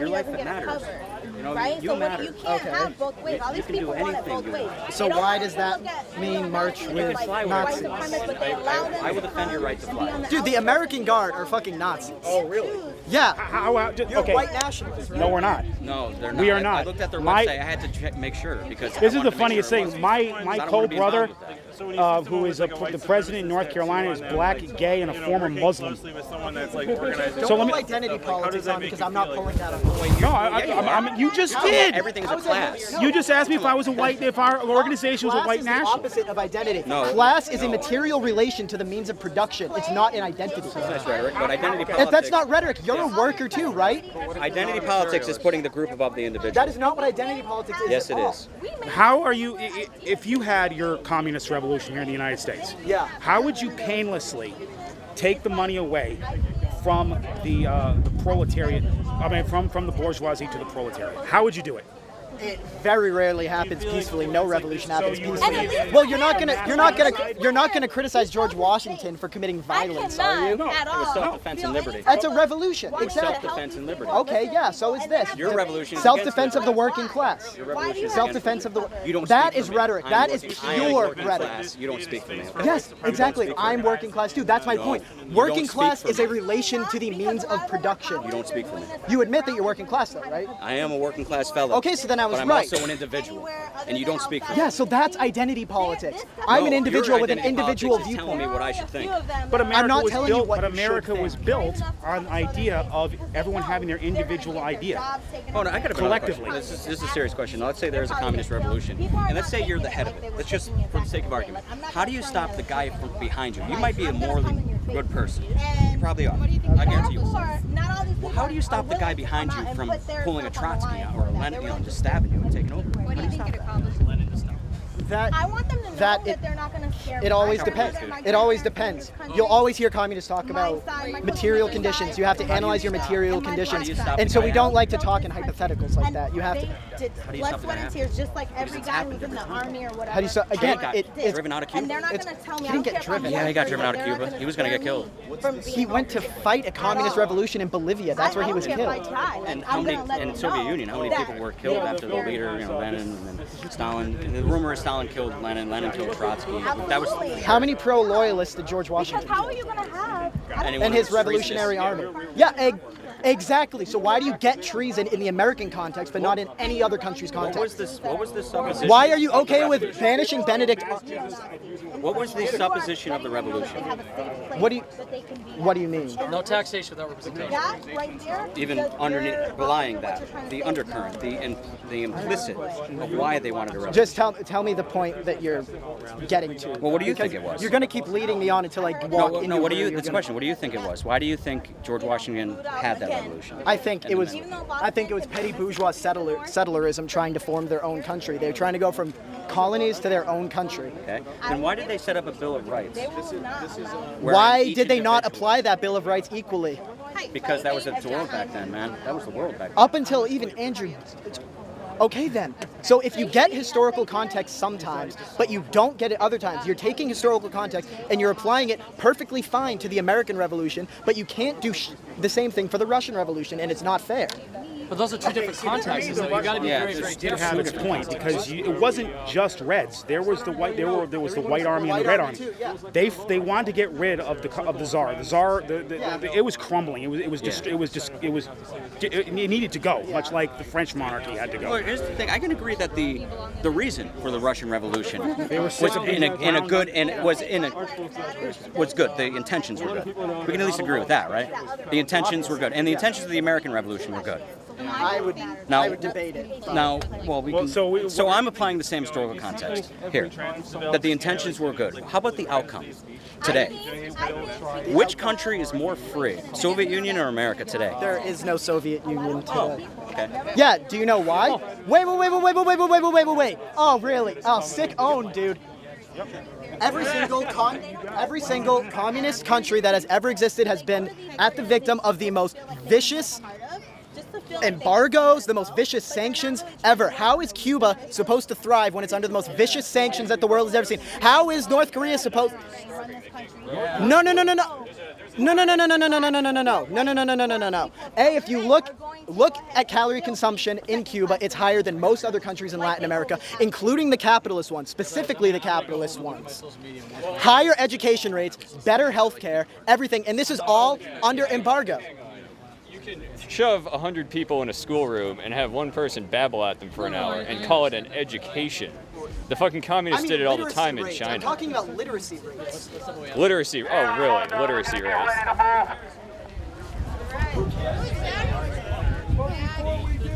your life doesn't get matters. covered. You know, Right? you So matter. you can't have both ways. All these can do people want it anything both you ways. want. So why does that mean march You with can fly with Nazis? white supremacists. I will defend your right to fly. Dude, the American Guard are fucking Nazis. Oh, really? Yeah. You're okay. White nationalists, right? No, we're not. No, they're not. We are I not. looked at their My- website. I had to make sure because This I is the wanted to make funniest sure it thing. wasn't. My I don't wanna cold be brother, involved with that. who is the president in North Carolina, is black, gay, and a former Muslim. Don't So let pull me. identity politics on because I'm not pulling that up. No, you just did. Everything is a class. You just asked me if our organization was a Class white is the national. opposite of identity. No. Class is a material relation to the means of production. It's not an identity. That's rhetoric, but identity If politics. that's not rhetoric, you're a worker too, right? Identity politics is putting the group above the individual. That is not what identity politics is. Yes, at it all. is. How are you, if you had your communist revolution here in the United States, Yeah. how would you painlessly take the money away from the proletariat, from the bourgeoisie to the proletariat? How would you do it? It very rarely happens peacefully. No revolution happens you would- peacefully. Well, you're not gonna criticize George Washington for committing violence, are you? At It was all. self-defense and liberty. That's a revolution. Exactly. Self-defense and liberty. Okay, yeah. So is this. Your revolution is Self-defense against of the working class. Your revolution is Self-defense of the. You don't That speak is for me. rhetoric. I'm That is working- I am pure working rhetoric. class. You don't speak for me. Yes, exactly. I'm working class too. That's my No, point. you Working don't speak class for is a me. relation to the means of production. You don't speak for me. You admit that you're working class, though, right? I am a working class fellow. Okay, so then I was but I'm right. also an individual, and you don't speak for me. Yeah, so that's identity politics. I'm No, an individual your with an identity individual politics is telling viewpoint. me what I should think. But America not was telling you built. what But you should America think. was built on an idea of everyone having their individual idea. Oh, no, I got a Collectively. This is a serious question. Now, let's say there's a communist revolution, and let's say you're the head of it. Let's just, for the sake of argument, how do you stop the guy from behind you? You might be a morally good person. You probably are. I guarantee you. Well, how do you stop the guy behind you from pulling a Trotsky out or a Lenin, just stabbing you and taking over? How do you stop that? That I want them to know that that they're not going to scare me. it always I depends. care about It my always country, depends. my You'll country. always hear communists talk about material conditions. You have to analyze your material conditions, and so we don't like to talk in hypotheticals like that. You have to. Blood, sweat, and tears, just like every guy who's in the army or whatever. How do you start? Again, got it's driven out of Cuba. And they're not It's- going to tell me. he I didn't don't get care if I'm driven. Yeah, he got driven out of They're not Cuba. gonna He was gonna get scare killed. me from being he went to fight a communist revolution in Bolivia. That's where he was I don't care killed. if I die. Like, And I'm how many gonna let in them Soviet know Union? How many that people were killed after the leader, Lenin and then Stalin? And the rumor is Stalin killed Lenin. Lenin killed Trotsky. That was How many pro-loyalists did George Because Washington how kill? are you going to have? anyone And his who's revolutionary treasonous. army? Yeah, exactly. So why do you get treason in the American context, but not in any other country's What was context? this? What was this supposition? Why are you of the okay with revolution? banishing Benedict? What was the supposition of the revolution? What do you mean? No taxation without representation. That right there. Even underneath, belying that, the undercurrent, the implicit of why they wanted a revolution. Just tell me the point that you're getting to. Well, what do you Because think it was? You're going to keep leading me on until I walk into No. What do you? where you're It's a gonna- question. What do you think it was? Why do you think George Washington had that revolution? I think And it was. then- I think it was petty bourgeois settlerism trying to form their own country. They're trying to go from colonies to their own country. Okay. Then why did they set up a Bill of Rights? wherein Why each did they not individual- apply that Bill of Rights equally? Because that was the world back then, man. That was the world back then. Up until even Andrew. Okay then. So if you get historical context sometimes, but you don't get it other times, you're taking historical context and you're applying it perfectly fine to the American Revolution, but you can't do the same thing for the Russian Revolution, and it's not fair. But those are two different contexts, though. You got to be Yeah, very, it's- very Did careful. have its point because it wasn't just Reds. There was the white. There was the White Army and the Red Army. They wanted to get rid of the Tsar. The Tsar. It was crumbling. It needed to go, much like the French monarchy had to Well, go. here's the thing. I can agree that the reason for the Russian Revolution was sick of being in a around- good and was good. The intentions were good. We can at least agree with that, right? The intentions were good, and the intentions of the American Revolution were good. I would debate it. Now, well, we Well, can. so So I'm applying the same historical context here, that the intentions were good. How about the outcome today? Which country is more free, Soviet Union or America today? There is no Soviet Union today. Okay. Yeah, do you know why? Wait. Oh, really? Oh, sick owned, dude. Every single communist country that has ever existed has been at the victim of the most vicious embargoes, the most vicious sanctions ever. How is Cuba supposed to thrive when it's under the most vicious sanctions that the world has ever seen? How is North Korea supposed? No. No. If you look at calorie consumption in Cuba, it's higher than most other countries in Latin America, including the capitalist ones, specifically the capitalist ones. Higher education rates, better health care, everything, and this is all under embargo. You can shove 100 people in a schoolroom and have one person babble at them for an hour and call it an education. The fucking communists did it all the time in China. I'm talking about literacy rates. Literacy, oh really? Literacy rates. Before we do,